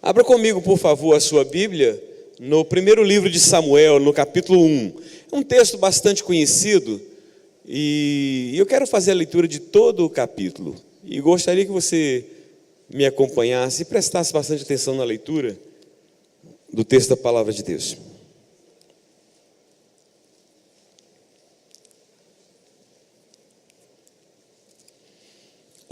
Abra comigo, por favor, a sua Bíblia, no primeiro livro de Samuel, no capítulo 1. É um texto bastante conhecido e eu quero fazer a leitura de todo o capítulo. E gostaria que você me acompanhasse e prestasse bastante atenção na leitura do texto da Palavra de Deus.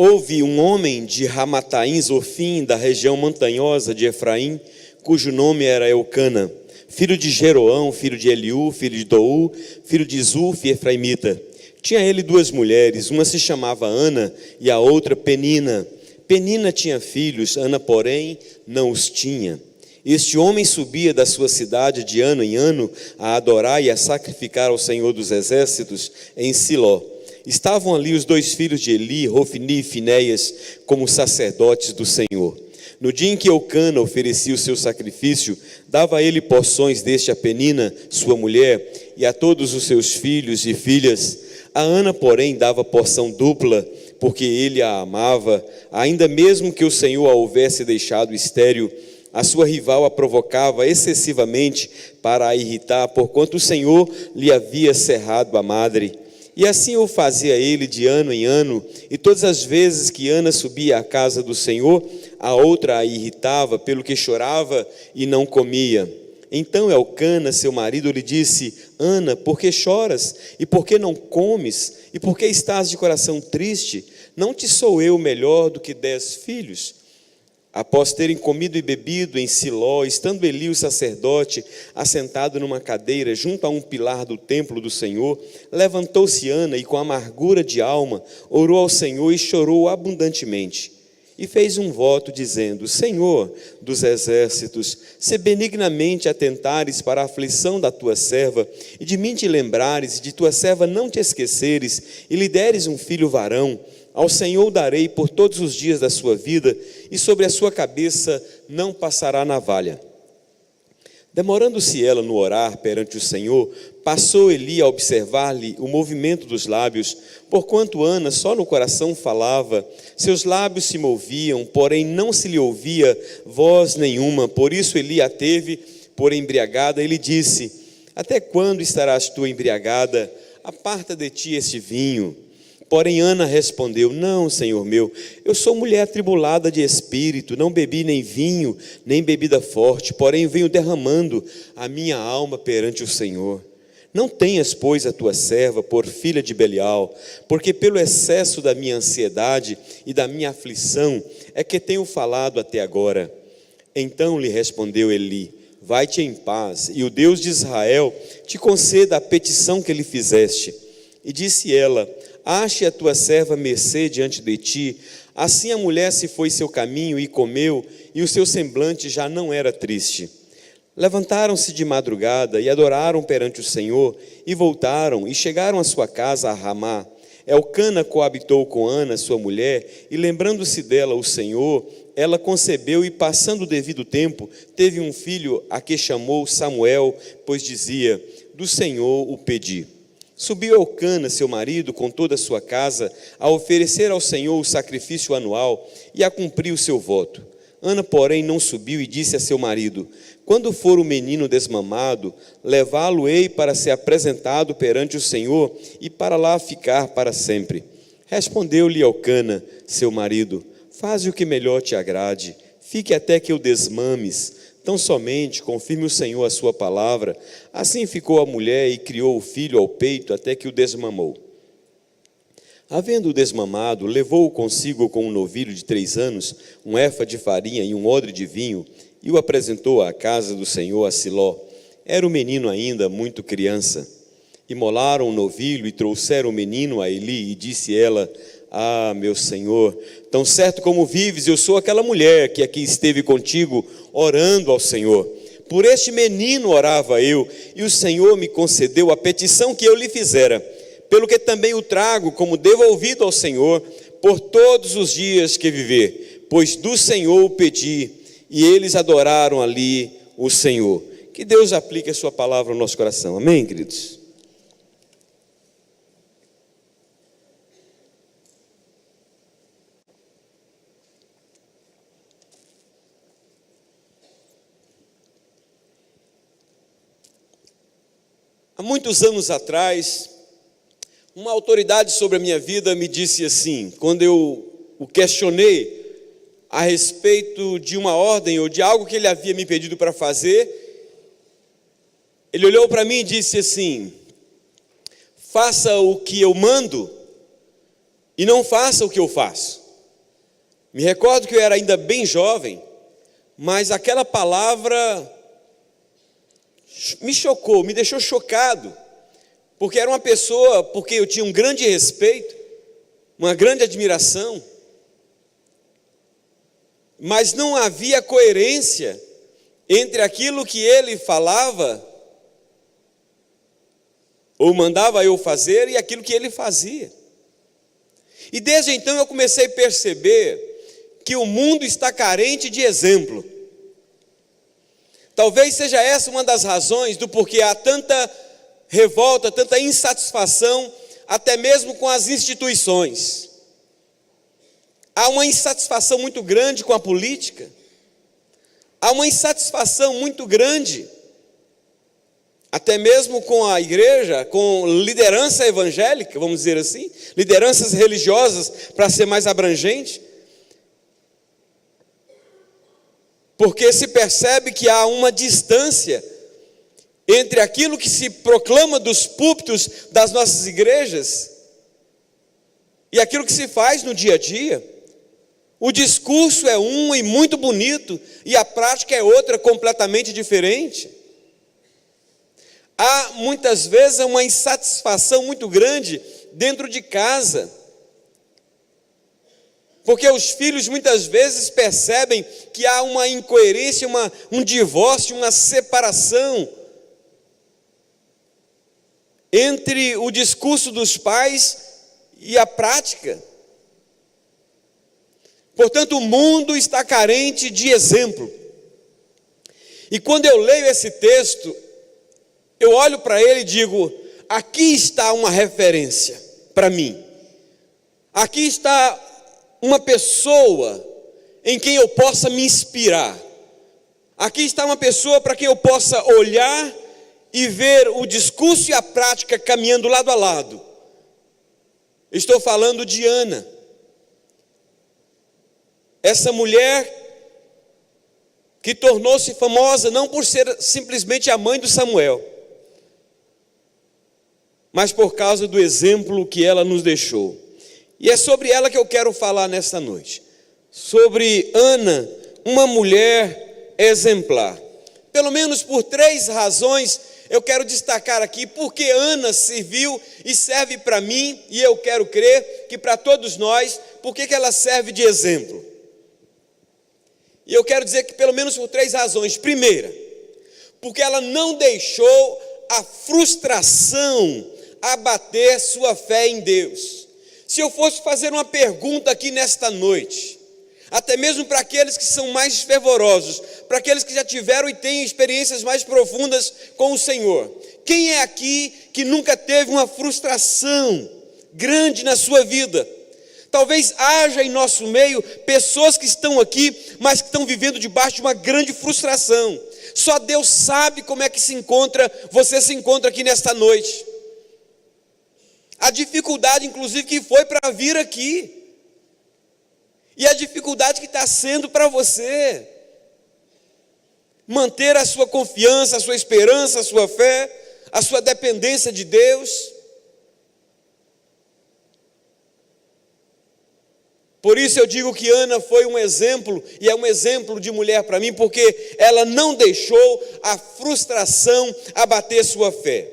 Houve um homem de Ramataim Zofim, da região montanhosa de Efraim, cujo nome era Elcana, filho de Jeroão, filho de Eliú, filho de Dou, filho de Zuf, efraimita. Tinha ele duas mulheres, uma se chamava Ana e a outra Penina. Penina tinha filhos, Ana, porém, não os tinha. Este homem subia da sua cidade de ano em ano a adorar e a sacrificar ao Senhor dos Exércitos em Siló. Estavam ali os dois filhos de Eli, Rofni e Finéias, como sacerdotes do Senhor. No dia em que Elcana oferecia o seu sacrifício, dava a ele porções deste a Penina, sua mulher, e a todos os seus filhos e filhas. A Ana, porém, dava porção dupla, porque ele a amava, ainda mesmo que o Senhor a houvesse deixado estéril. A sua rival a provocava excessivamente para a irritar, porquanto o Senhor lhe havia cerrado a madre. E assim o fazia ele de ano em ano, e todas as vezes que Ana subia à casa do Senhor, a outra a irritava, pelo que chorava e não comia. Então Elcana, seu marido, lhe disse: Ana, por que choras? E por que não comes? E por que estás de coração triste? Não te sou eu melhor do que 10 filhos? Após terem comido e bebido em Siló, estando Eli, o sacerdote, assentado numa cadeira junto a um pilar do templo do Senhor, levantou-se Ana e, com amargura de alma, orou ao Senhor e chorou abundantemente. E fez um voto dizendo: Senhor dos exércitos, se benignamente atentares para a aflição da tua serva, e de mim te lembrares, e de tua serva não te esqueceres, e lhe deres um filho varão, ao Senhor darei por todos os dias da sua vida, e sobre a sua cabeça não passará navalha. Demorando-se ela no orar perante o Senhor, passou Eli a observar-lhe o movimento dos lábios, porquanto Ana só no coração falava, seus lábios se moviam, porém não se lhe ouvia voz nenhuma. Por isso Eli a teve por embriagada e lhe disse: Até quando estarás tu embriagada? Aparta de ti este vinho. Porém Ana respondeu: Não, Senhor meu, eu sou mulher atribulada de espírito, não bebi nem vinho, nem bebida forte, porém venho derramando a minha alma perante o Senhor. Não tenhas, pois, a tua serva por filha de Belial, porque pelo excesso da minha ansiedade e da minha aflição é que tenho falado até agora. Então lhe respondeu Eli: Vai-te em paz, e o Deus de Israel te conceda a petição que lhe fizeste. E disse ela: Ache a tua serva mercê diante de ti. Assim a mulher se foi seu caminho e comeu, e o seu semblante já não era triste. Levantaram-se de madrugada e adoraram perante o Senhor, e voltaram e chegaram à sua casa a Ramá. Elcana coabitou com Ana, sua mulher, e lembrando-se dela o Senhor, ela concebeu e, passando o devido tempo, teve um filho, a que chamou Samuel, pois dizia: Do Senhor o pedi. Subiu Elcana, seu marido, com toda a sua casa, a oferecer ao Senhor o sacrifício anual e a cumprir o seu voto. Ana, porém, não subiu e disse a seu marido: Quando for o menino desmamado, levá-lo-ei para ser apresentado perante o Senhor e para lá ficar para sempre. Respondeu-lhe Elcana, seu marido: Faze o que melhor te agrade, fique até que o desmames. Tão somente confirme o Senhor a sua palavra. Assim ficou a mulher e criou o filho ao peito até que o desmamou. Havendo-o desmamado, levou-o consigo com um novilho de 3 anos, um efa de farinha e um odre de vinho, e o apresentou à casa do Senhor a Siló. Era o menino ainda muito criança. Imolaram o novilho e trouxeram o menino a Eli, e disse ela: Ah, meu Senhor, tão certo como vives, eu sou aquela mulher que aqui esteve contigo, orando ao Senhor. Por este menino orava eu, e o Senhor me concedeu a petição que eu lhe fizera, pelo que também o trago como devolvido ao Senhor, por todos os dias que viver, pois do Senhor o pedi, e eles adoraram ali o Senhor. Que Deus aplique a sua palavra no nosso coração, amém, queridos? Há muitos anos atrás, uma autoridade sobre a minha vida me disse assim, quando eu o questionei a respeito de uma ordem ou de algo que ele havia me pedido para fazer, ele olhou para mim e disse assim: faça o que eu mando e não faça o que eu faço. Me recordo que eu era ainda bem jovem, mas aquela palavra me chocou, me deixou chocado, porque era uma pessoa porque eu tinha um grande respeito, uma grande admiração, mas não havia coerência entre aquilo que ele falava ou mandava eu fazer e aquilo que ele fazia. E desde então eu comecei a perceber que o mundo está carente de exemplo. Talvez seja essa uma das razões do porquê há tanta revolta, tanta insatisfação, até mesmo com as instituições. Há uma insatisfação muito grande com a política. Há uma insatisfação muito grande, até mesmo com a igreja, com liderança evangélica, vamos dizer assim, lideranças religiosas, para ser mais abrangente. Porque se percebe que há uma distância entre aquilo que se proclama dos púlpitos das nossas igrejas e aquilo que se faz no dia a dia. O discurso é um e muito bonito, e a prática é outra, completamente diferente. Há muitas vezes uma insatisfação muito grande dentro de casa, porque os filhos muitas vezes percebem que há uma incoerência, um divórcio, uma separação entre o discurso dos pais e a prática. Portanto, o mundo está carente de exemplo. E quando eu leio esse texto, eu olho para ele e digo: aqui está uma referência para mim. Aqui está uma pessoa em quem eu possa me inspirar. Aqui está uma pessoa para quem eu possa olhar e ver o discurso e a prática caminhando lado a lado. Estou falando de Ana. Essa mulher que tornou-se famosa não por ser simplesmente a mãe do Samuel, mas por causa do exemplo que ela nos deixou. E é sobre ela que eu quero falar nesta noite. Sobre Ana, uma mulher exemplar. Pelo menos por 3 razões eu quero destacar aqui porque Ana serviu e serve para mim, e eu quero crer que para todos nós, porque que ela serve de exemplo. E eu quero dizer que pelo menos por 3 razões. Primeira, porque ela não deixou a frustração abater sua fé em Deus. Se eu fosse fazer uma pergunta aqui nesta noite, até mesmo para aqueles que são mais fervorosos, para aqueles que já tiveram e têm experiências mais profundas com o Senhor, quem é aqui que nunca teve uma frustração grande na sua vida? Talvez haja em nosso meio pessoas que estão aqui, mas que estão vivendo debaixo de uma grande frustração. Só Deus sabe como é que você se encontra aqui nesta noite. A dificuldade, inclusive, que foi para vir aqui. E a dificuldade que está sendo para você manter a sua confiança, a sua esperança, a sua fé, a sua dependência de Deus. Por isso eu digo que Ana foi um exemplo, e é um exemplo de mulher para mim, porque ela não deixou a frustração abater sua fé.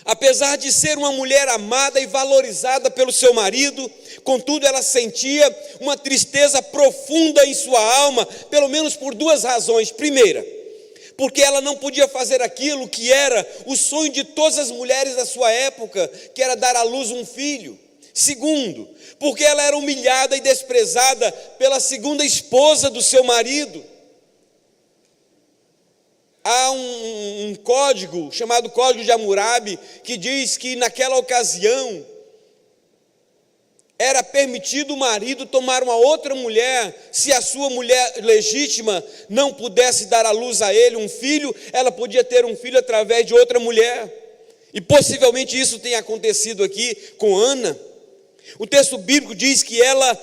Apesar de ser uma mulher amada e valorizada pelo seu marido, contudo ela sentia uma tristeza profunda em sua alma, pelo menos por 2 razões. Primeira, porque ela não podia fazer aquilo que era o sonho de todas as mulheres da sua época, que era dar à luz um filho. Segundo, porque ela era humilhada e desprezada pela segunda esposa do seu marido. Há um código chamado Código de Hammurabi que diz que naquela ocasião era permitido o marido tomar uma outra mulher, se a sua mulher legítima não pudesse dar à luz a ele um filho, ela podia ter um filho através de outra mulher. E possivelmente isso tenha acontecido aqui com Ana. O texto bíblico diz que ela,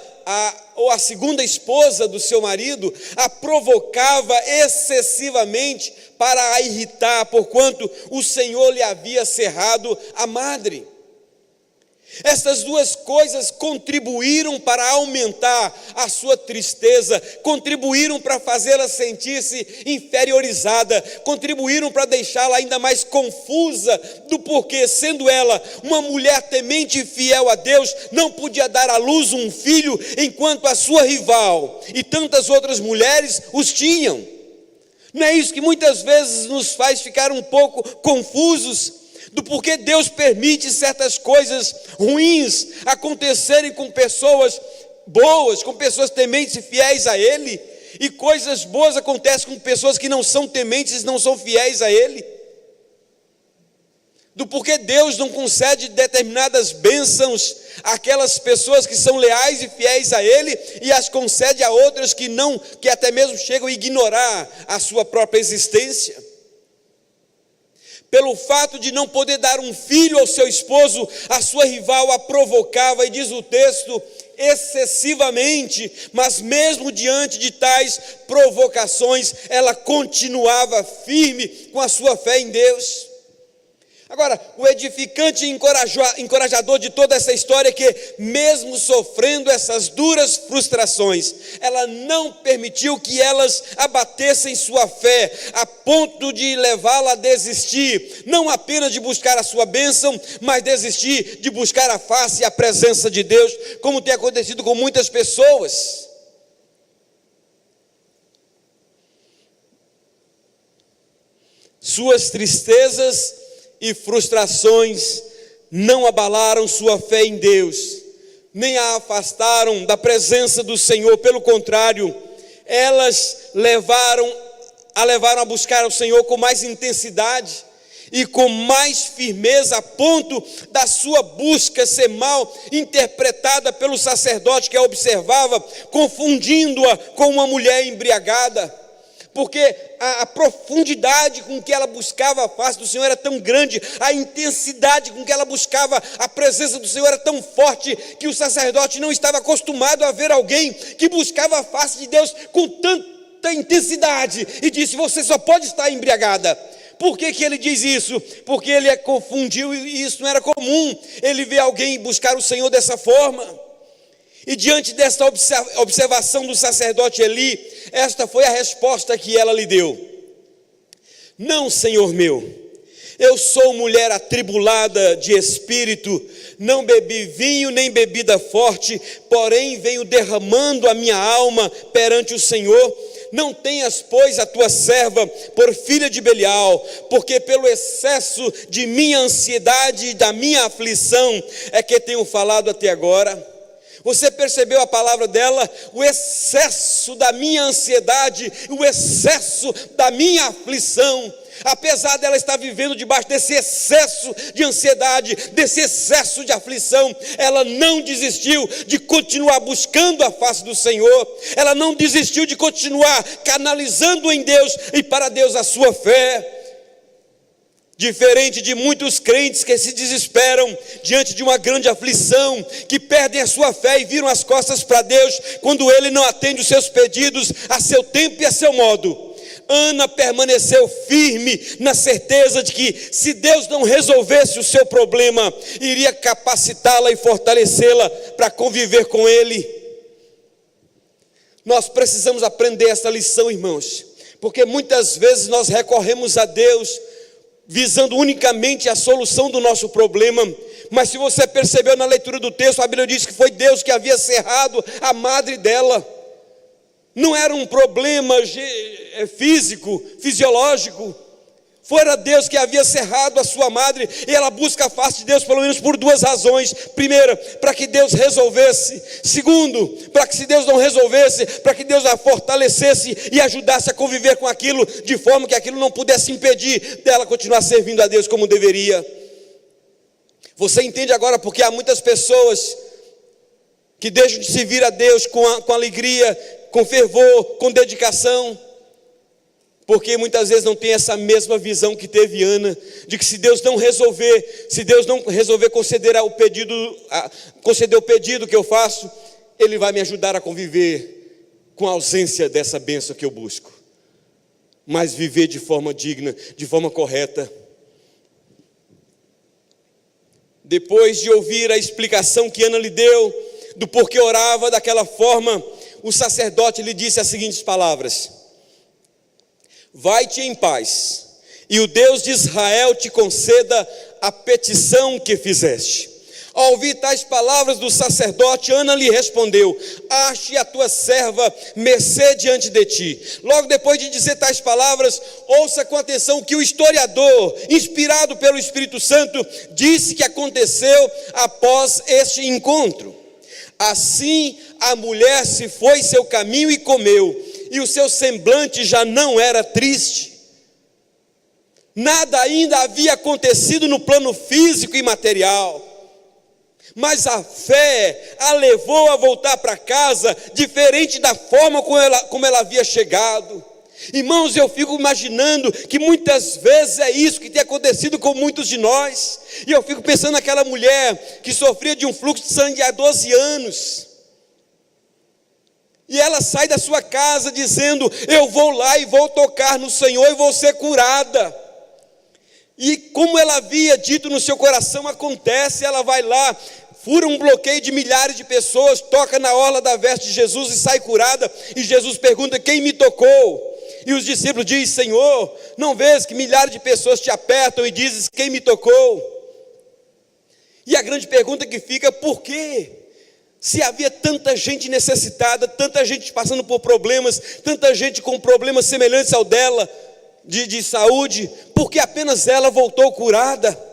a segunda esposa do seu marido, a provocava excessivamente para a irritar, porquanto o Senhor lhe havia cerrado a madre. Essas duas coisas contribuíram para aumentar a sua tristeza, contribuíram para fazê-la sentir-se inferiorizada, contribuíram para deixá-la ainda mais confusa do porquê, sendo ela uma mulher temente e fiel a Deus, não podia dar à luz um filho, enquanto a sua rival e tantas outras mulheres os tinham. Não é isso que muitas vezes nos faz ficar um pouco confusos do porquê Deus permite certas coisas ruins acontecerem com pessoas boas, com pessoas tementes e fiéis a Ele, e coisas boas acontecem com pessoas que não são tementes e não são fiéis a Ele? Do porquê Deus não concede determinadas bênçãos àquelas pessoas que são leais e fiéis a Ele, e as concede a outras que não, que até mesmo chegam a ignorar a sua própria existência? Pelo fato de não poder dar um filho ao seu esposo, a sua rival a provocava, e diz o texto, excessivamente, mas mesmo diante de tais provocações, ela continuava firme com a sua fé em Deus. Agora, o edificante e encorajador de toda essa história é que, mesmo sofrendo essas duras frustrações, ela não permitiu que elas abatessem sua fé, a ponto de levá-la a desistir, não apenas de buscar a sua bênção, mas desistir de buscar a face e a presença de Deus, como tem acontecido com muitas pessoas. Suas tristezas e frustrações não abalaram sua fé em Deus, nem a afastaram da presença do Senhor. Pelo contrário, elas levaram a buscar o Senhor com mais intensidade e com mais firmeza, a ponto da sua busca ser mal interpretada pelo sacerdote que a observava, confundindo-a com uma mulher embriagada. Porque a profundidade com que ela buscava a face do Senhor era tão grande, a intensidade com que ela buscava a presença do Senhor era tão forte, que o sacerdote não estava acostumado a ver alguém que buscava a face de Deus com tanta intensidade, e disse: você só pode estar embriagada. Por que ele diz isso? Porque ele confundiu, e isso não era comum, ele vê alguém buscar o Senhor dessa forma. E diante desta observação do sacerdote Eli, esta foi a resposta que ela lhe deu: não, Senhor meu, eu sou mulher atribulada de espírito, não bebi vinho nem bebida forte, porém venho derramando a minha alma perante o Senhor. Não tenhas, pois, a tua serva por filha de Belial, porque pelo excesso de minha ansiedade e da minha aflição é que tenho falado até agora. Você percebeu a palavra dela? O excesso da minha ansiedade, o excesso da minha aflição. Apesar dela estar vivendo debaixo desse excesso de ansiedade, desse excesso de aflição, ela não desistiu de continuar buscando a face do Senhor. Ela não desistiu de continuar canalizando em Deus e para Deus a sua fé. Diferente de muitos crentes que se desesperam diante de uma grande aflição, que perdem a sua fé e viram as costas para Deus quando Ele não atende os seus pedidos a seu tempo e a seu modo. Ana permaneceu firme na certeza de que, se Deus não resolvesse o seu problema, iria capacitá-la e fortalecê-la para conviver com Ele. Nós precisamos aprender essa lição, irmãos, porque muitas vezes nós recorremos a Deus visando unicamente a solução do nosso problema. Mas se você percebeu na leitura do texto, a Bíblia diz que foi Deus que havia cerrado a madre dela. Não era um problema físico, fisiológico. Fora Deus que havia cerrado a sua madre, e ela busca a face de Deus pelo menos por duas razões. Primeira, para que Deus resolvesse. Segundo, para que, se Deus não resolvesse, para que Deus a fortalecesse e ajudasse a conviver com aquilo, de forma que aquilo não pudesse impedir dela continuar servindo a Deus como deveria. Você entende agora porque há muitas pessoas que deixam de servir a Deus com alegria, com fervor, com dedicação, porque muitas vezes não tem essa mesma visão que teve Ana, de que se Deus não resolver conceder o pedido que eu faço, Ele vai me ajudar a conviver com a ausência dessa bênção que eu busco, mas viver de forma digna, de forma correta. Depois de ouvir a explicação que Ana lhe deu, do porquê orava daquela forma, o sacerdote lhe disse as seguintes palavras: vai-te em paz, e o Deus de Israel te conceda a petição que fizeste. Ao ouvir tais palavras do sacerdote, Ana lhe respondeu: ache a tua serva mercê diante de ti. Logo depois de dizer tais palavras, ouça com atenção o que o historiador, inspirado pelo Espírito Santo, disse que aconteceu após este encontro. Assim a mulher se foi seu caminho e comeu, e o seu semblante já não era triste. Nada ainda havia acontecido no plano físico e material, mas a fé a levou a voltar para casa diferente da forma como ela havia chegado. Irmãos, eu fico imaginando que muitas vezes é isso que tem acontecido com muitos de nós, e eu fico pensando naquela mulher que sofria de um fluxo de sangue há 12 anos, e ela sai da sua casa dizendo: eu vou lá e vou tocar no Senhor e vou ser curada. E como ela havia dito no seu coração, acontece, ela vai lá, fura um bloqueio de milhares de pessoas, toca na orla da veste de Jesus e sai curada. E Jesus pergunta: quem me tocou? E os discípulos dizem: Senhor, não vês que milhares de pessoas te apertam e dizes: quem me tocou? E a grande pergunta que fica: por quê? Se havia tanta gente necessitada, tanta gente passando por problemas, tanta gente com problemas semelhantes ao dela, de saúde, porque apenas ela voltou curada?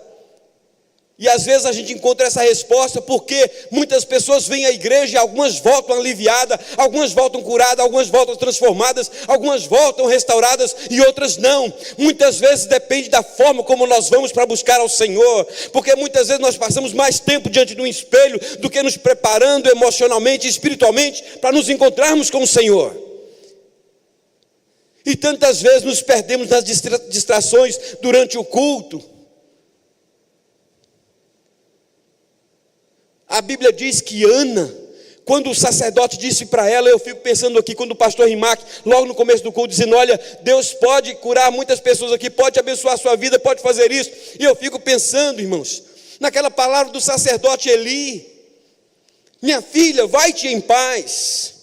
E às vezes a gente encontra essa resposta porque muitas pessoas vêm à igreja e algumas voltam aliviadas, algumas voltam curadas, algumas voltam transformadas, algumas voltam restauradas e outras não. Muitas vezes depende da forma como nós vamos para buscar ao Senhor, porque muitas vezes nós passamos mais tempo diante de um espelho do que nos preparando emocionalmente e espiritualmente para nos encontrarmos com o Senhor. E tantas vezes nos perdemos nas distrações durante o culto. A Bíblia diz que Ana, quando o sacerdote disse para ela, eu fico pensando aqui, quando o pastor Rimac, logo no começo do culto, dizendo: olha, Deus pode curar muitas pessoas aqui, pode abençoar a sua vida, pode fazer isso. E eu fico pensando, irmãos, naquela palavra do sacerdote Eli: minha filha, vai-te em paz.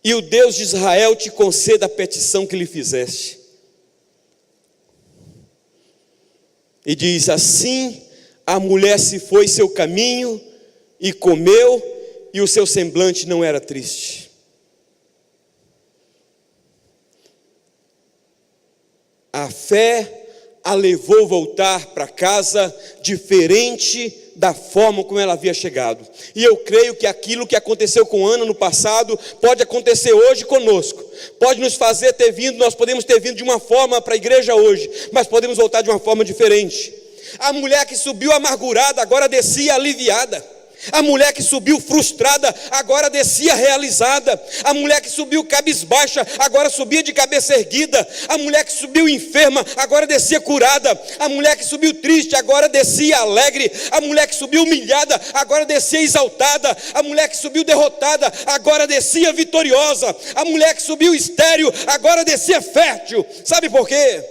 E o Deus de Israel te conceda a petição que lhe fizeste. E diz: assim a mulher se foi seu caminho e comeu, e o seu semblante não era triste. A fé a levou a voltar para casa diferente da forma como ela havia chegado. E eu creio que aquilo que aconteceu com Ana no passado pode acontecer hoje conosco. Pode nos fazer ter vindo, nós podemos ter vindo de uma forma para a igreja hoje, mas podemos voltar de uma forma diferente. A mulher que subiu amargurada agora descia aliviada. A mulher que subiu frustrada agora descia realizada. A mulher que subiu cabisbaixa agora subia de cabeça erguida. A mulher que subiu enferma agora descia curada. A mulher que subiu triste agora descia alegre. A mulher que subiu humilhada agora descia exaltada. A mulher que subiu derrotada agora descia vitoriosa. A mulher que subiu estéril agora descia fértil. Sabe por quê?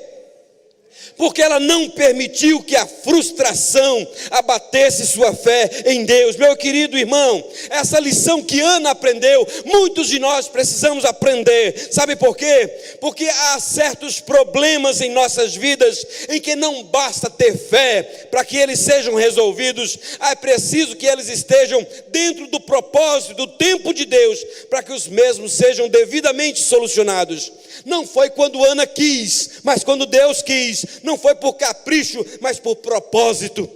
Porque ela não permitiu que a frustração abatesse sua fé em Deus. Meu querido irmão, essa lição que Ana aprendeu, muitos de nós precisamos aprender. Sabe por quê? Porque há certos problemas em nossas vidas em que não basta ter fé para que eles sejam resolvidos. É preciso que eles estejam dentro do propósito, do tempo de Deus, para que os mesmos sejam devidamente solucionados. Não foi quando Ana quis, mas quando Deus quis. Não foi por capricho, mas por propósito.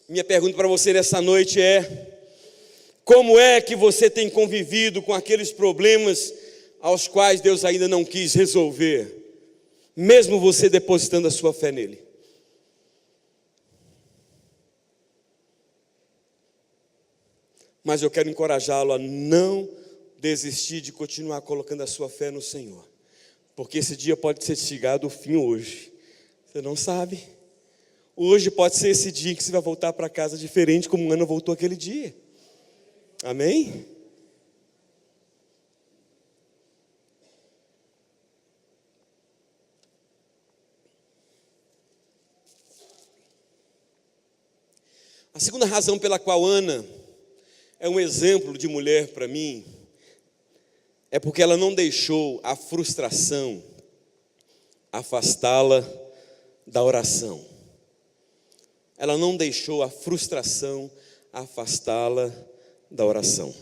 Minha pergunta para você nessa noite é: como é que você tem convivido com aqueles problemas aos quais Deus ainda não quis resolver? mesmo você depositando a sua fé nele. Mas eu quero encorajá-lo a não desistir de continuar colocando a sua fé no Senhor, porque esse dia pode ser chegado o fim hoje. Você não sabe. Hoje pode ser esse dia que você vai voltar para casa diferente, como Ana voltou aquele dia. Amém? A segunda razão pela qual Ana é um exemplo de mulher para mim é porque ela não deixou a frustração afastá-la da oração. Ela não deixou a frustração afastá-la da oração.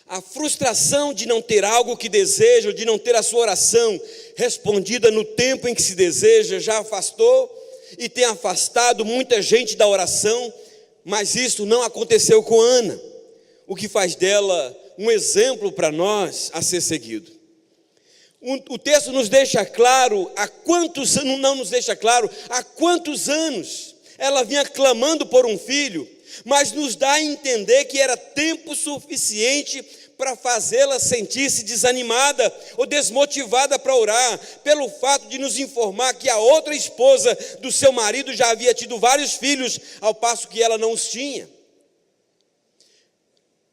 A frustração de não ter algo que deseja, de não ter a sua oração respondida no tempo em que se deseja, já afastou e tem afastado muita gente da oração, mas isso não aconteceu com Ana, o que faz dela um exemplo para nós a ser seguido. O texto nos deixa claro não nos deixa claro há quantos anos ela vinha clamando por um filho, mas nos dá a entender que era tempo suficiente para fazê-la sentir-se desanimada ou desmotivada para orar, pelo fato de nos informar que a outra esposa do seu marido já havia tido vários filhos, ao passo que ela não os tinha.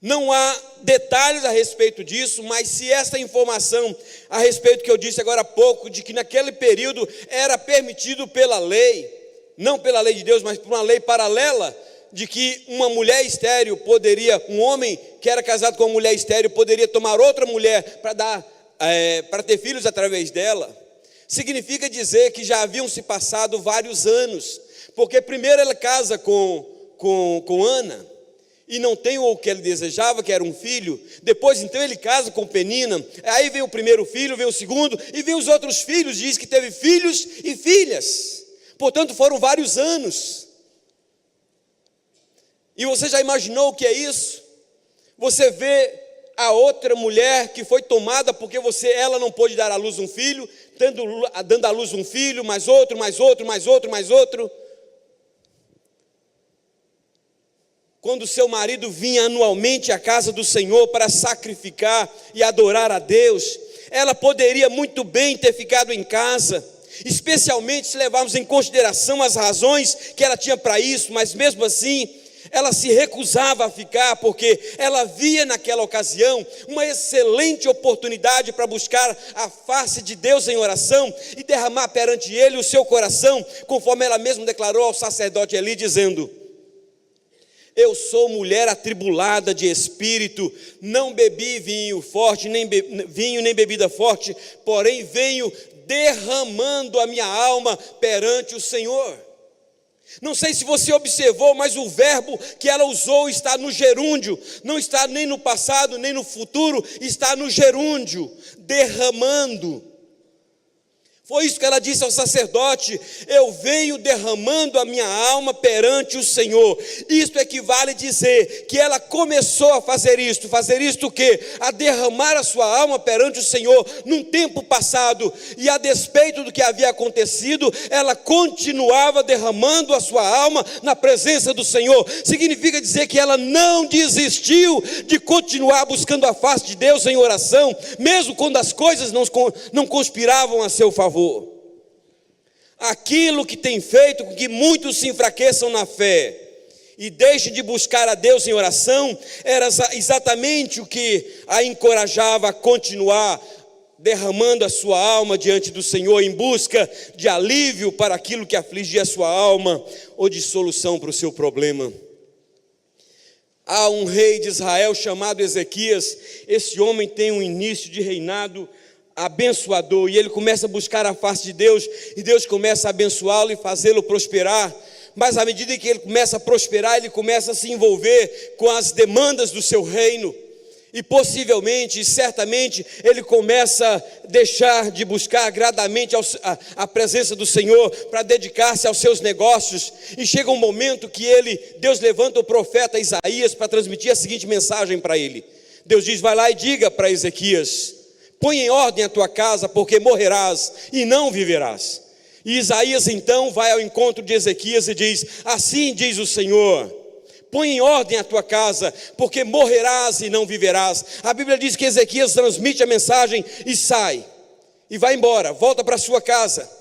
Não há detalhes a respeito disso, mas se esta informação a respeito que eu disse agora há pouco, de que naquele período era permitido pela lei, não pela lei de Deus, mas por uma lei paralela, de que uma mulher estéril poderia, um homem que era casado com uma mulher estéril poderia tomar outra mulher para ter filhos através dela, significa dizer que já haviam se passado vários anos, porque primeiro ela casa com Ana, e não tem o que ele desejava, que era um filho. Depois então ele casa com Penina, aí vem o primeiro filho, vem o segundo, e vem os outros filhos, diz que teve filhos e filhas, portanto foram vários anos. E você já imaginou o que é isso? Você vê a outra mulher que foi tomada porque ela não pôde dar à luz um filho, dando à luz um filho, mais outro, mais outro, mais outro, mais outro. Quando seu marido vinha anualmente à casa do Senhor para sacrificar e adorar a Deus, ela poderia muito bem ter ficado em casa, especialmente se levarmos em consideração as razões que ela tinha para isso, mas mesmo assim, ela se recusava a ficar, porque ela via naquela ocasião uma excelente oportunidade para buscar a face de Deus em oração e derramar perante Ele o seu coração, conforme ela mesma declarou ao sacerdote Eli, dizendo: eu sou mulher atribulada de espírito, não bebi vinho forte, nem bebida forte, porém venho derramando a minha alma perante o Senhor. Não sei se você observou, mas o verbo que ela usou está no gerúndio, não está nem no passado, nem no futuro, está no gerúndio, derramando. Foi isso que ela disse ao sacerdote: eu venho derramando a minha alma perante o Senhor. Isto equivale a dizer que ela começou a fazer isto o quê? A derramar a sua alma perante o Senhor num tempo passado, e a despeito do que havia acontecido, ela continuava derramando a sua alma na presença do Senhor. Significa dizer que ela não desistiu de continuar buscando a face de Deus em oração, mesmo quando as coisas não conspiravam a seu favor. Aquilo que tem feito com que muitos se enfraqueçam na fé e deixem de buscar a Deus em oração, era exatamente o que a encorajava a continuar derramando a sua alma diante do Senhor, em busca de alívio para aquilo que afligia a sua alma, ou de solução para o seu problema. Há um rei de Israel chamado Ezequias. Esse homem tem um início de reinado abençoador, e ele começa a buscar a face de Deus, e Deus começa a abençoá-lo e fazê-lo prosperar. Mas à medida que ele começa a prosperar, ele começa a se envolver com as demandas do seu reino, e possivelmente, certamente, ele começa a deixar de buscar gradamente a presença do Senhor para dedicar-se aos seus negócios. E chega um momento que Deus levanta o profeta Isaías para transmitir a seguinte mensagem para ele. Deus diz: vai lá e diga para Ezequias: põe em ordem a tua casa, porque morrerás e não viverás. E Isaías então vai ao encontro de Ezequias e diz: assim diz o Senhor, põe em ordem a tua casa, porque morrerás e não viverás. A Bíblia diz que Ezequias transmite a mensagem e sai, e vai embora, volta para sua casa.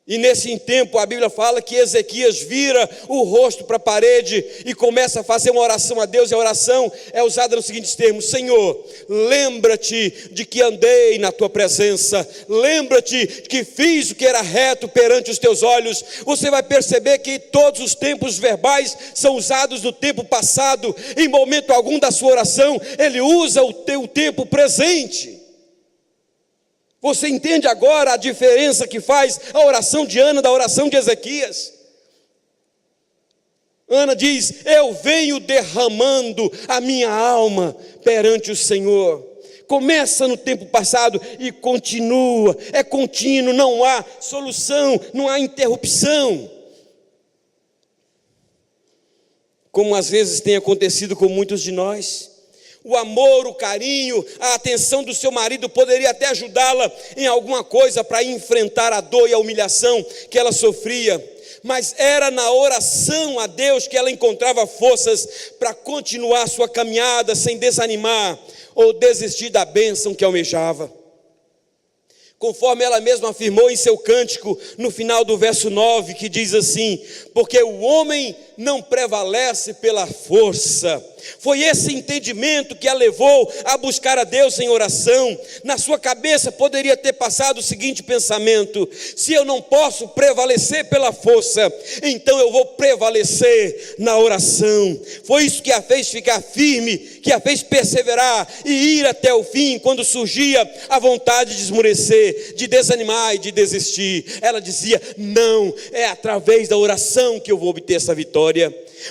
E nesse tempo a Bíblia fala que Ezequias vira o rosto para a parede e começa a fazer uma oração a Deus. E a oração é usada nos seguintes termos: Senhor, lembra-te de que andei na tua presença, lembra-te que fiz o que era reto perante os teus olhos. Você vai perceber que todos os tempos verbais são usados no tempo passado. Em momento algum da sua oração ele usa o teu tempo presente. Você entende agora a diferença que faz a oração de Ana da oração de Ezequias? Ana diz: eu venho derramando a minha alma perante o Senhor. Começa no tempo passado e continua, é contínuo, não há solução, não há interrupção. Como às vezes tem acontecido com muitos de nós. O amor, o carinho, a atenção do seu marido poderia até ajudá-la em alguma coisa para enfrentar a dor e a humilhação que ela sofria. Mas era na oração a Deus que ela encontrava forças para continuar sua caminhada sem desanimar ou desistir da bênção que almejava. Conforme ela mesma afirmou em seu cântico, no final do verso 9, que diz assim: porque o homem não prevalece pela força. Foi esse entendimento que a levou a buscar a Deus em oração. Na sua cabeça poderia ter passado o seguinte pensamento: se eu não posso prevalecer pela força, então eu vou prevalecer na oração. Foi isso que a fez ficar firme, que a fez perseverar e ir até o fim, quando surgia a vontade de esmorecer, de desanimar e de desistir. Ela dizia: não, é através da oração que eu vou obter essa vitória.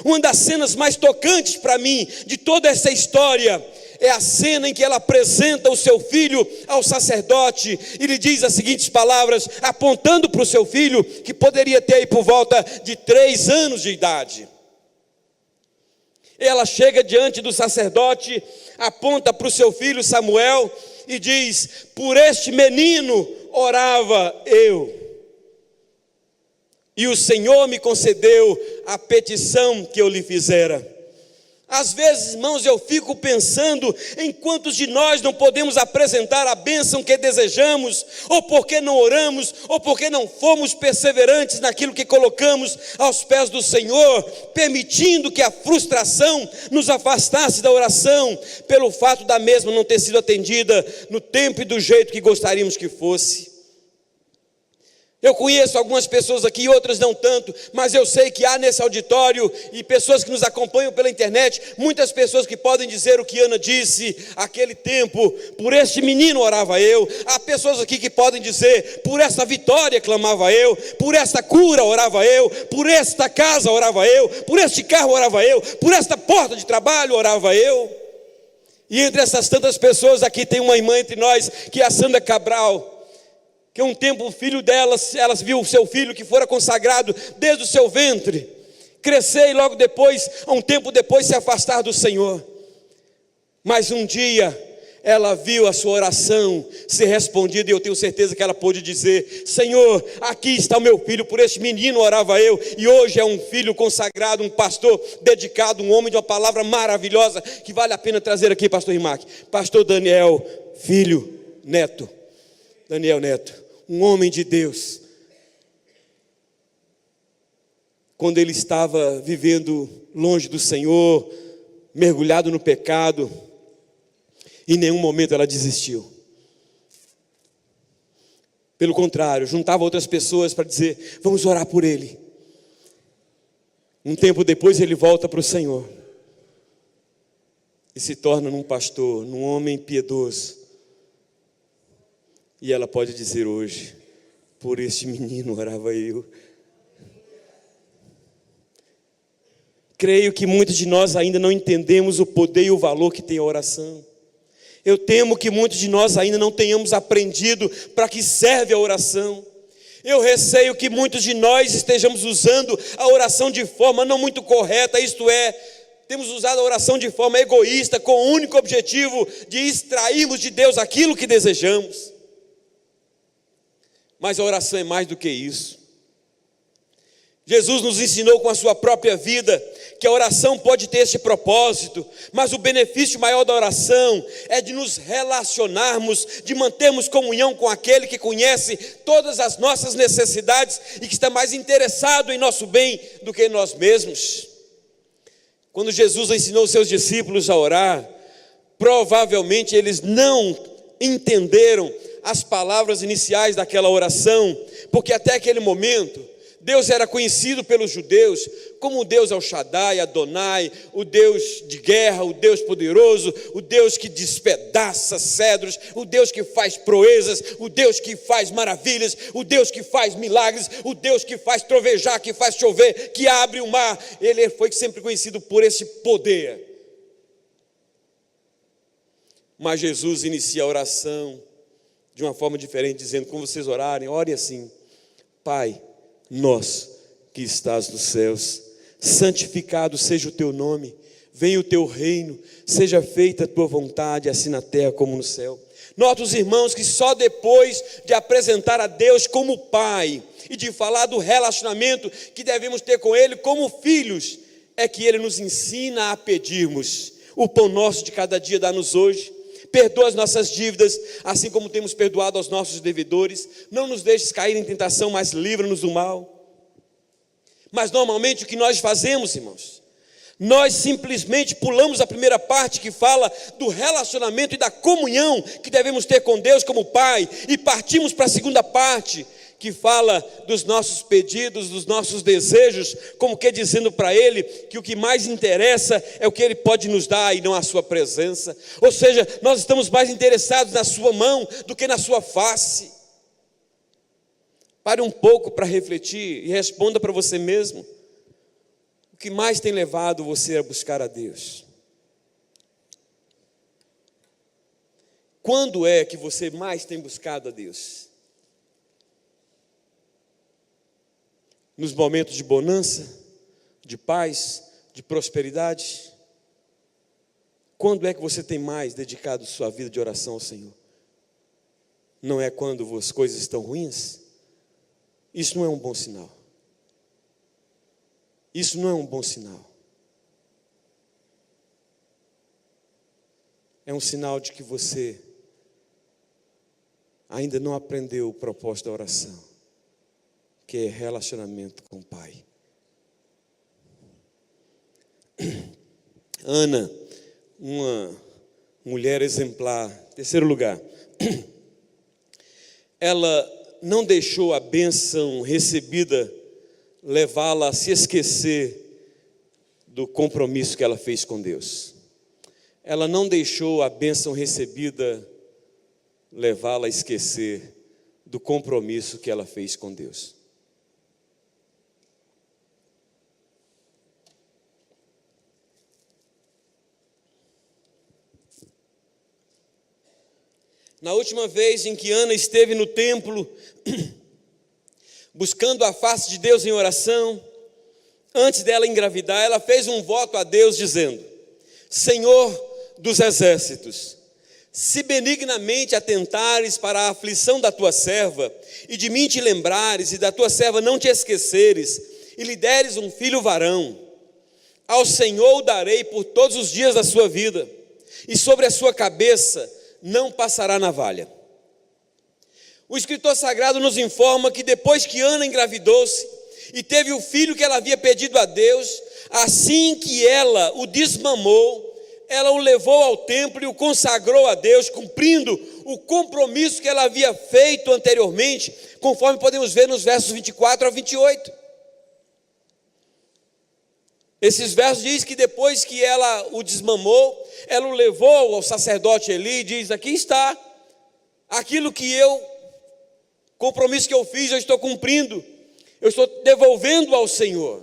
Uma das cenas mais tocantes para mim de toda essa história é a cena em que ela apresenta o seu filho ao sacerdote e lhe diz as seguintes palavras, apontando para o seu filho, que poderia ter aí por volta de 3 anos de idade. Ela chega diante do sacerdote, aponta para o seu filho Samuel e diz: por este menino orava eu, e o Senhor me concedeu a petição que eu lhe fizera. Às vezes, irmãos, eu fico pensando em quantos de nós não podemos apresentar a bênção que desejamos, ou porque não oramos, ou porque não fomos perseverantes naquilo que colocamos aos pés do Senhor, permitindo que a frustração nos afastasse da oração, pelo fato da mesma não ter sido atendida no tempo e do jeito que gostaríamos que fosse. Eu conheço algumas pessoas aqui, outras não tanto, mas eu sei que há nesse auditório e pessoas que nos acompanham pela internet, muitas pessoas que podem dizer o que Ana disse aquele tempo: por este menino orava eu. Há pessoas aqui que podem dizer: por esta vitória clamava eu, por esta cura orava eu, por esta casa orava eu, por este carro orava eu, por esta porta de trabalho orava eu. E entre essas tantas pessoas aqui tem uma irmã entre nós, que é a Sandra Cabral, que um tempo o filho delas, elas viu o seu filho que fora consagrado desde o seu ventre, crescer e logo depois, um tempo depois, se afastar do Senhor. Mas um dia ela viu a sua oração ser respondida, e eu tenho certeza que ela pôde dizer: Senhor, aqui está o meu filho, por este menino orava eu, e hoje é um filho consagrado, um pastor dedicado, um homem de uma palavra maravilhosa, que vale a pena trazer aqui, pastor Rimac, pastor Daniel, filho, neto, Daniel Neto, um homem de Deus. Quando ele estava vivendo longe do Senhor, mergulhado no pecado, em nenhum momento ela desistiu. Pelo contrário, juntava outras pessoas para dizer: vamos orar por ele. Um tempo depois ele volta para o Senhor e se torna num pastor, num homem piedoso. E ela pode dizer hoje: por este menino orava eu. Creio que muitos de nós ainda não entendemos o poder e o valor que tem a oração. Eu temo que muitos de nós ainda não tenhamos aprendido para que serve a oração. Eu receio que muitos de nós estejamos usando a oração de forma não muito correta, isto é, temos usado a oração de forma egoísta, com o único objetivo de extrairmos de Deus aquilo que desejamos. Mas a oração é mais do que isso. Jesus nos ensinou com a sua própria vida que a oração pode ter esse propósito, mas o benefício maior da oração é de nos relacionarmos, de mantermos comunhão com aquele que conhece todas as nossas necessidades e que está mais interessado em nosso bem do que em nós mesmos. Quando Jesus ensinou os seus discípulos a orar, provavelmente eles não entenderam as palavras iniciais daquela oração, porque até aquele momento Deus era conhecido pelos judeus como o Deus El Shaddai, Adonai, o Deus de guerra, o Deus poderoso, o Deus que despedaça cedros, o Deus que faz proezas, o Deus que faz maravilhas, o Deus que faz milagres, o Deus que faz trovejar, que faz chover, que abre o mar. Ele foi sempre conhecido por esse poder. Mas Jesus inicia a oração de uma forma diferente, dizendo: quando vocês orarem, orem assim: Pai nosso que estás nos céus, santificado seja o teu nome, venha o teu reino, seja feita a tua vontade, assim na terra como no céu. Nota os irmãos que só depois de apresentar a Deus como Pai e de falar do relacionamento que devemos ter com Ele como filhos, é que Ele nos ensina a pedirmos: o pão nosso de cada dia dá-nos hoje. Perdoa as nossas dívidas, assim como temos perdoado aos nossos devedores. Não nos deixes cair em tentação, mas livra-nos do mal. Mas normalmente o que nós fazemos, irmãos, nós simplesmente pulamos a primeira parte que fala do relacionamento e da comunhão que devemos ter com Deus como Pai, e partimos para a segunda parte, que fala dos nossos pedidos, dos nossos desejos, como que dizendo para Ele que o que mais interessa é o que Ele pode nos dar e não a sua presença. Ou seja, nós estamos mais interessados na sua mão do que na sua face. Pare um pouco para refletir e responda para você mesmo: o que mais tem levado você a buscar a Deus? Quando é que você mais tem buscado a Deus? Nos momentos de bonança, de paz, de prosperidade? Quando é que você tem mais dedicado sua vida de oração ao Senhor? Não é quando as coisas estão ruins? Isso não é um bom sinal. Isso não é um bom sinal. É um sinal de que você ainda não aprendeu o propósito da oração, que é relacionamento com o Pai. Ana, uma mulher exemplar. Terceiro lugar, ela não deixou a bênção recebida levá-la a se esquecer do compromisso que ela fez com Deus. Ela não deixou a bênção recebida levá-la a esquecer do compromisso que ela fez com Deus. Na última vez em que Ana esteve no templo, buscando a face de Deus em oração, antes dela engravidar, ela fez um voto a Deus dizendo: Senhor dos exércitos, se benignamente atentares para a aflição da tua serva, e de mim te lembrares, e da tua serva não te esqueceres, e lhe deres um filho varão, ao Senhor o darei por todos os dias da sua vida, e sobre a sua cabeça não passará navalha. O escritor sagrado nos informa que depois que Ana engravidou-se e teve o filho que ela havia pedido a Deus, assim que ela o desmamou, ela o levou ao templo e o consagrou a Deus, cumprindo o compromisso que ela havia feito anteriormente, conforme podemos ver nos versos 24 a 28. Esses versos diz que depois que ela o desmamou, ela o levou ao sacerdote Eli e diz: aqui está, aquilo que compromisso que eu fiz, eu estou cumprindo, eu estou devolvendo ao Senhor.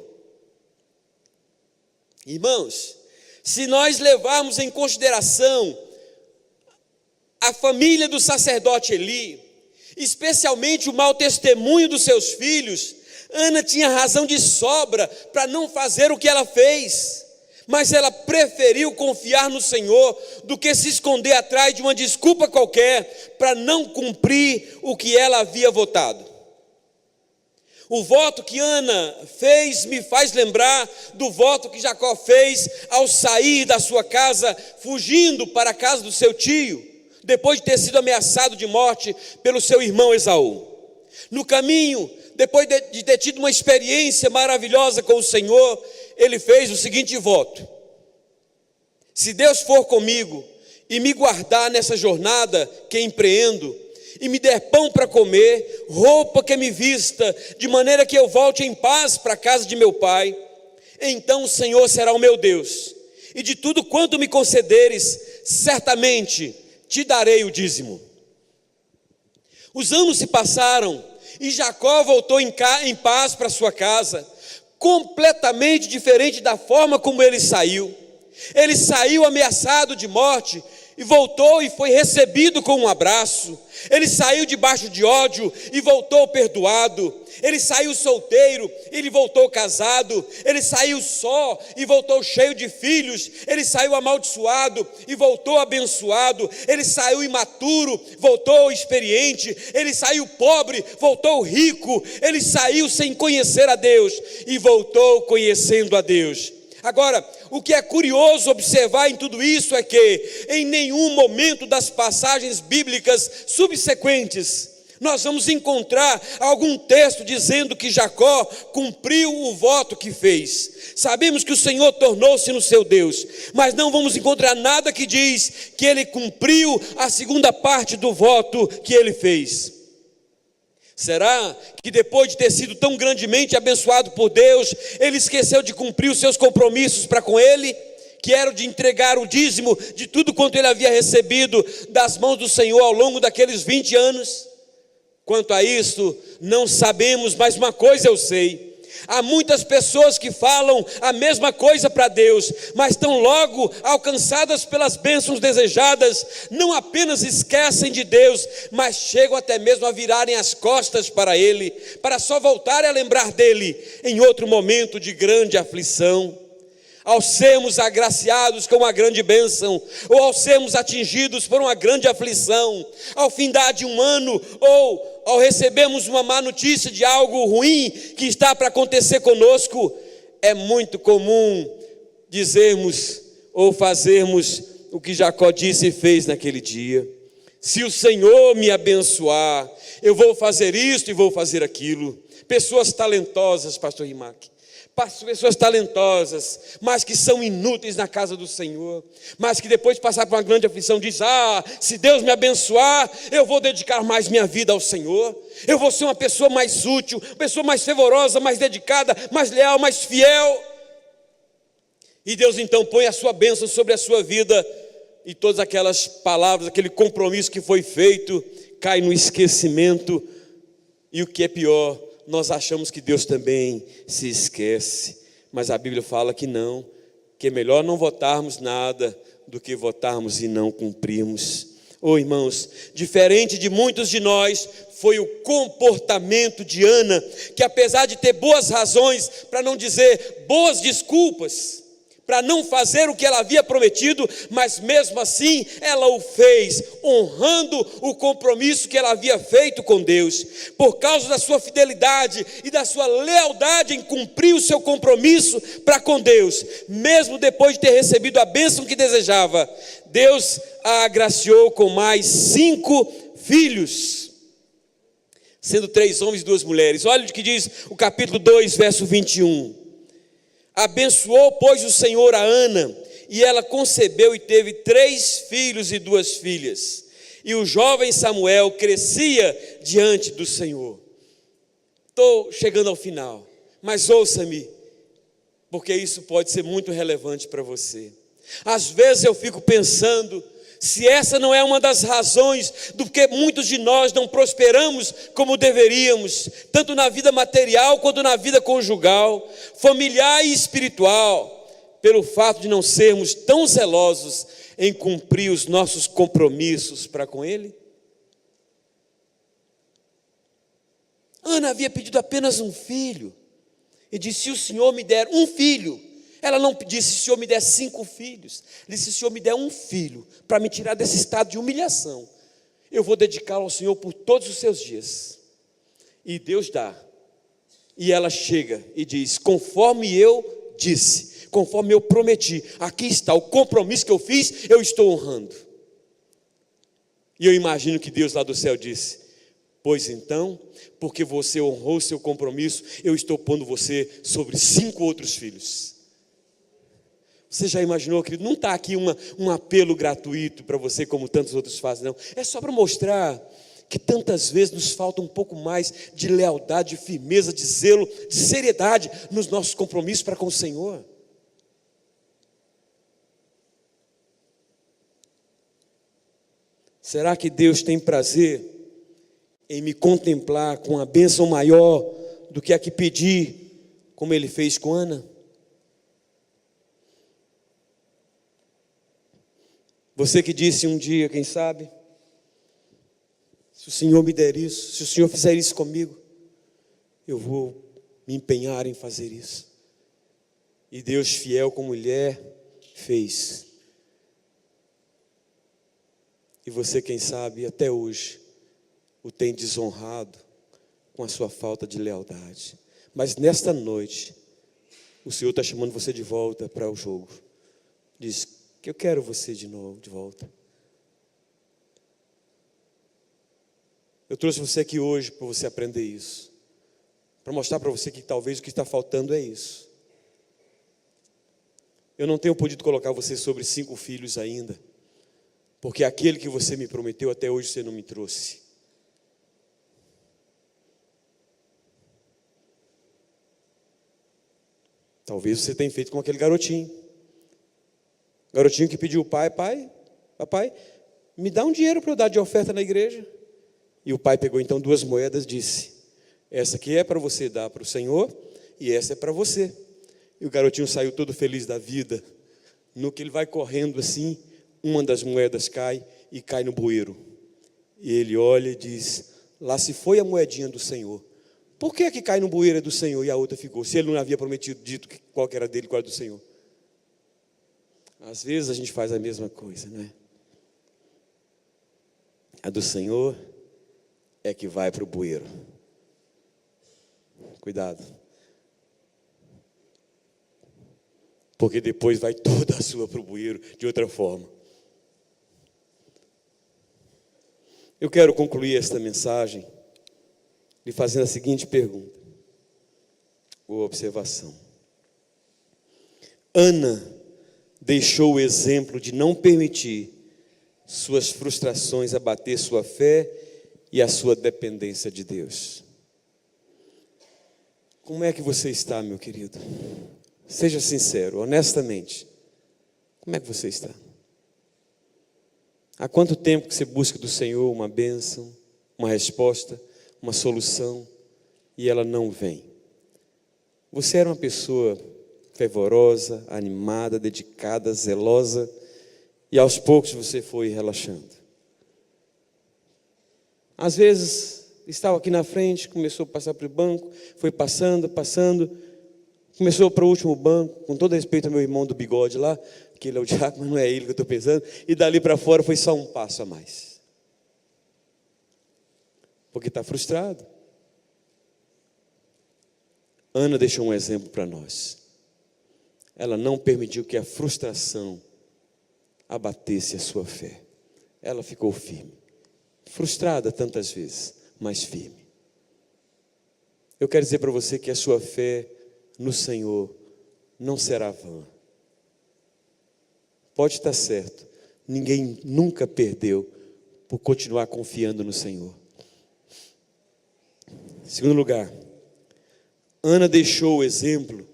Irmãos, se nós levarmos em consideração a família do sacerdote Eli, especialmente o mau testemunho dos seus filhos, Ana tinha razão de sobra para não fazer o que ela fez, mas ela preferiu confiar no Senhor do que se esconder atrás de uma desculpa qualquer para não cumprir o que ela havia votado. O voto que Ana fez me faz lembrar do voto que Jacó fez ao sair da sua casa, fugindo para a casa do seu tio, depois de ter sido ameaçado de morte pelo seu irmão Esaú. No caminho, depois de ter tido uma experiência maravilhosa com o Senhor, ele fez o seguinte voto: se Deus for comigo e me guardar nessa jornada que empreendo, e me der pão para comer, roupa que me vista, de maneira que eu volte em paz para a casa de meu pai, então o Senhor será o meu Deus, e de tudo quanto me concederes, certamente te darei o dízimo. Os anos se passaram, e Jacó voltou em paz para sua casa, completamente diferente da forma como ele saiu. Ele saiu ameaçado de morte, e voltou e foi recebido com um abraço. Ele saiu debaixo de ódio e voltou perdoado. Ele saiu solteiro, ele voltou casado. Ele saiu só e voltou cheio de filhos. Ele saiu amaldiçoado e voltou abençoado. Ele saiu imaturo, voltou experiente. Ele saiu pobre, voltou rico. Ele saiu sem conhecer a Deus e voltou conhecendo a Deus. Agora, o que é curioso observar em tudo isso é que em nenhum momento das passagens bíblicas subsequentes nós vamos encontrar algum texto dizendo que Jacó cumpriu o voto que fez. Sabemos que o Senhor tornou-se no seu Deus, mas não vamos encontrar nada que diz que ele cumpriu a segunda parte do voto que ele fez. Será que depois de ter sido tão grandemente abençoado por Deus, ele esqueceu de cumprir os seus compromissos para com ele, que era o de entregar o dízimo de tudo quanto ele havia recebido das mãos do Senhor ao longo daqueles 20 anos? Quanto a isso, não sabemos, mas uma coisa eu sei: há muitas pessoas que falam a mesma coisa para Deus, mas tão logo alcançadas pelas bênçãos desejadas, não apenas esquecem de Deus, mas chegam até mesmo a virarem as costas para Ele, para só voltarem a lembrar dEle em outro momento de grande aflição. Ao sermos agraciados com uma grande bênção, ou ao sermos atingidos por uma grande aflição, ao findar de um ano, ou ao recebermos uma má notícia de algo ruim que está para acontecer conosco, é muito comum dizermos ou fazermos o que Jacó disse e fez naquele dia: se o Senhor me abençoar, eu vou fazer isto e vou fazer aquilo. Pessoas talentosas, pastor Rimac, pessoas talentosas, mas que são inúteis na casa do Senhor, mas que depois de passar por uma grande aflição diz: se Deus me abençoar, eu vou dedicar mais minha vida ao Senhor, eu vou ser uma pessoa mais útil, uma pessoa mais fervorosa, mais dedicada, mais leal, mais fiel. E Deus então põe a sua bênção sobre a sua vida, e todas aquelas palavras, aquele compromisso que foi feito, cai no esquecimento. E o que é pior, nós achamos que Deus também se esquece, mas a Bíblia fala que não, que é melhor não votarmos nada do que votarmos e não cumprirmos. Irmãos, diferente de muitos de nós, foi o comportamento de Ana, que apesar de ter boas razões, para não dizer boas desculpas, para não fazer o que ela havia prometido, mas mesmo assim ela o fez, honrando o compromisso que ela havia feito com Deus. Por causa da sua fidelidade e da sua lealdade em cumprir o seu compromisso para com Deus, mesmo depois de ter recebido a bênção que desejava, Deus a agraciou com mais 5 filhos, sendo 3 homens e 2 mulheres. Olha o que diz o capítulo 2, verso 21. Abençoou, pois, o Senhor a Ana, e ela concebeu e teve 3 filhos e 2 filhas. E o jovem Samuel crescia diante do Senhor. Estou chegando ao final, mas ouça-me, porque isso pode ser muito relevante para você. Às vezes eu fico pensando, se essa não é uma das razões do que muitos de nós não prosperamos como deveríamos, tanto na vida material quanto na vida conjugal, familiar e espiritual, pelo fato de não sermos tão zelosos em cumprir os nossos compromissos para com Ele. Ana havia pedido apenas um filho, e disse: se o Senhor me der um filho, Ela não disse: se o Senhor me der 5 filhos. Ela disse: se o Senhor me der um filho, para me tirar desse estado de humilhação, eu vou dedicá-lo ao Senhor por todos os seus dias. E Deus dá. E ela chega e diz: conforme eu disse, conforme eu prometi, aqui está o compromisso que eu fiz, eu estou honrando. E eu imagino que Deus lá do céu disse: pois então, porque você honrou o seu compromisso, eu estou pondo você sobre 5 outros filhos. Você já imaginou, querido? Não está aqui um apelo gratuito para você, como tantos outros fazem, não. É só para mostrar que tantas vezes nos falta um pouco mais de lealdade, de firmeza, de zelo, de seriedade nos nossos compromissos para com o Senhor. Será que Deus tem prazer em me contemplar com a bênção maior do que a que pedi, como Ele fez com Ana? Você que disse um dia, quem sabe, se o Senhor me der isso, se o Senhor fizer isso comigo, eu vou me empenhar em fazer isso. E Deus, fiel como mulher, fez. E você, quem sabe, até hoje, o tem desonrado com a sua falta de lealdade. Mas nesta noite, o Senhor está chamando você de volta para o jogo. Diz que eu quero você de novo, de volta. Eu trouxe você aqui hoje para você aprender isso. Para mostrar para você que talvez o que está faltando é isso. Eu não tenho podido colocar você sobre 5 filhos ainda, porque aquele que você me prometeu até hoje você não me trouxe. Talvez você tenha feito com aquele garotinho. Garotinho que pediu: papai, me dá um dinheiro para eu dar de oferta na igreja. E o pai pegou então 2 moedas e disse: essa aqui é para você dar para o Senhor, e essa é para você. E o garotinho saiu todo feliz da vida. No que ele vai correndo assim, uma das moedas cai e cai no bueiro. E ele olha e diz: lá se foi a moedinha do Senhor. Por que cai no bueiro é do Senhor e a outra ficou? Se ele não havia dito qual que era dele e qual era do Senhor. Às vezes a gente faz a mesma coisa, né? A do Senhor é que vai para o bueiro. Cuidado. Porque depois vai toda a sua para o bueiro de outra forma. Eu quero concluir esta mensagem lhe fazendo a seguinte pergunta, ou observação. Ana deixou o exemplo de não permitir suas frustrações abater sua fé e a sua dependência de Deus. Como é que você está, meu querido? Seja sincero, honestamente. Como é que você está? Há quanto tempo que você busca do Senhor uma bênção, uma resposta, uma solução, e ela não vem? Você era uma pessoa fervorosa, animada, dedicada, zelosa, e aos poucos você foi relaxando. Às vezes, estava aqui na frente, começou a passar para o banco, foi passando, começou para o último banco, com todo respeito ao meu irmão do bigode lá, que ele é o diácono, mas não é ele que eu estou pensando, e dali para fora foi só um passo a mais. Porque está frustrado. Ana deixou um exemplo para nós. Ela não permitiu que a frustração abatesse a sua fé. Ela ficou firme. Frustrada tantas vezes, mas firme. Eu quero dizer para você que a sua fé no Senhor não será vã. Pode estar certo, ninguém nunca perdeu por continuar confiando no Senhor. Em segundo lugar, Ana deixou o exemplo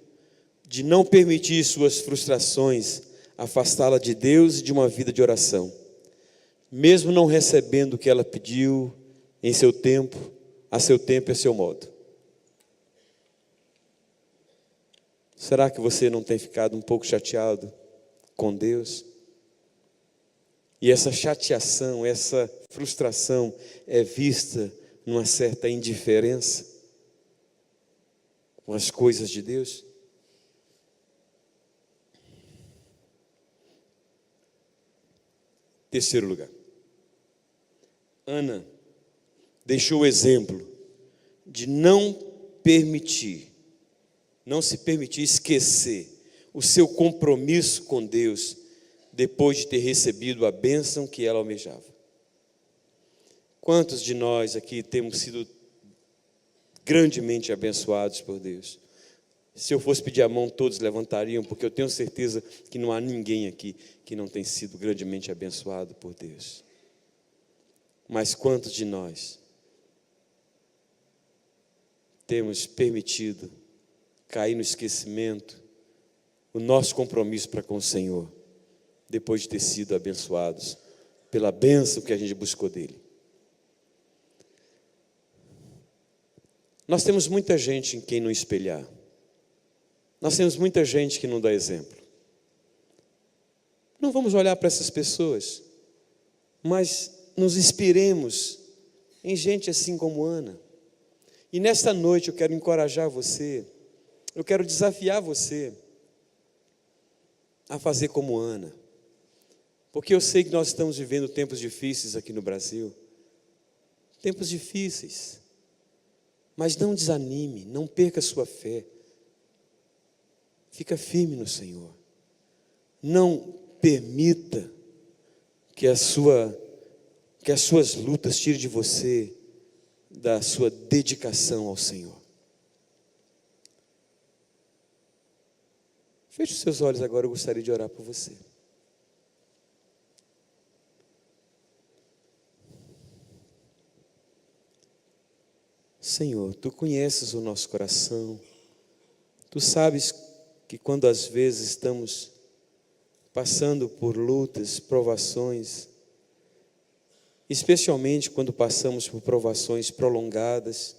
de não permitir suas frustrações afastá-la de Deus e de uma vida de oração, mesmo não recebendo o que ela pediu em seu tempo, a seu tempo e a seu modo. Será que você não tem ficado um pouco chateado com Deus? E essa chateação, essa frustração é vista numa certa indiferença com as coisas de Deus? Terceiro lugar, Ana deixou o exemplo de não se permitir esquecer o seu compromisso com Deus depois de ter recebido a bênção que ela almejava. Quantos de nós aqui temos sido grandemente abençoados por Deus? Se eu fosse pedir a mão, todos levantariam, porque eu tenho certeza que não há ninguém aqui que não tenha sido grandemente abençoado por Deus. Mas quantos de nós temos permitido cair no esquecimento o nosso compromisso para com o Senhor, depois de ter sido abençoados pela bênção que a gente buscou dele? Nós temos muita gente em quem não espelhar. Nós temos muita gente que não dá exemplo. Não vamos olhar para essas pessoas, mas nos inspiremos em gente assim como Ana. E nesta noite eu quero encorajar você, eu quero desafiar você a fazer como Ana. Porque eu sei que nós estamos vivendo tempos difíceis aqui no Brasil. Tempos difíceis. Mas não desanime, não perca a sua fé. Fica firme no Senhor. Não permita que as suas lutas tirem de você da sua dedicação ao Senhor. Feche os seus olhos agora, eu gostaria de orar por você. Senhor, Tu conheces o nosso coração. Tu sabes que quando às vezes estamos passando por lutas, provações, especialmente quando passamos por provações prolongadas,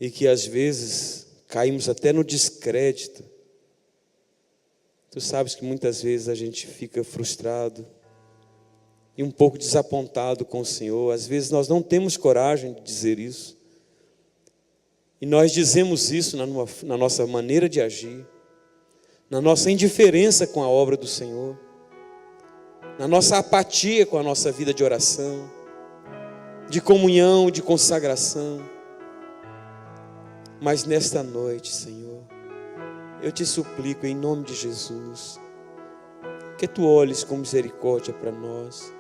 e que às vezes caímos até no descrédito, Tu sabes que muitas vezes a gente fica frustrado e um pouco desapontado com o Senhor. Às vezes nós não temos coragem de dizer isso, e nós dizemos isso na nossa maneira de agir, na nossa indiferença com a obra do Senhor, na nossa apatia com a nossa vida de oração, de comunhão, de consagração. Mas nesta noite, Senhor, eu te suplico em nome de Jesus, que Tu olhes com misericórdia para nós,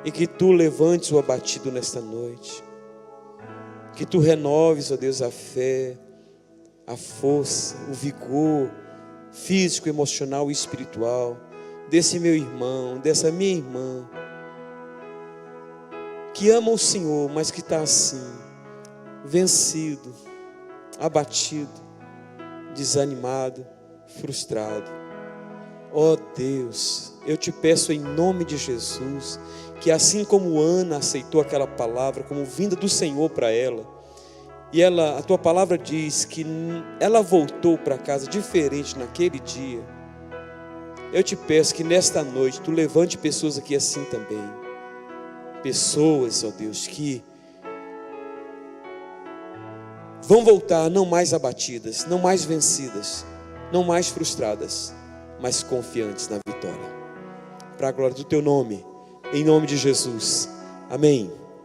e que Tu levantes o abatido nesta noite, que Tu renoves, ó Deus, a fé, a força, o vigor físico, emocional e espiritual desse meu irmão, dessa minha irmã, que ama o Senhor, mas que está assim, vencido, abatido, desanimado, frustrado. Ó Deus, eu te peço em nome de Jesus, que assim como Ana aceitou aquela palavra como vinda do Senhor para ela, e a Tua palavra diz que ela voltou para casa diferente naquele dia, eu te peço que nesta noite Tu levante pessoas aqui assim também, pessoas, ó Deus, que vão voltar não mais abatidas, não mais vencidas, não mais frustradas, mas confiantes na vitória, para a glória do Teu nome, em nome de Jesus, amém.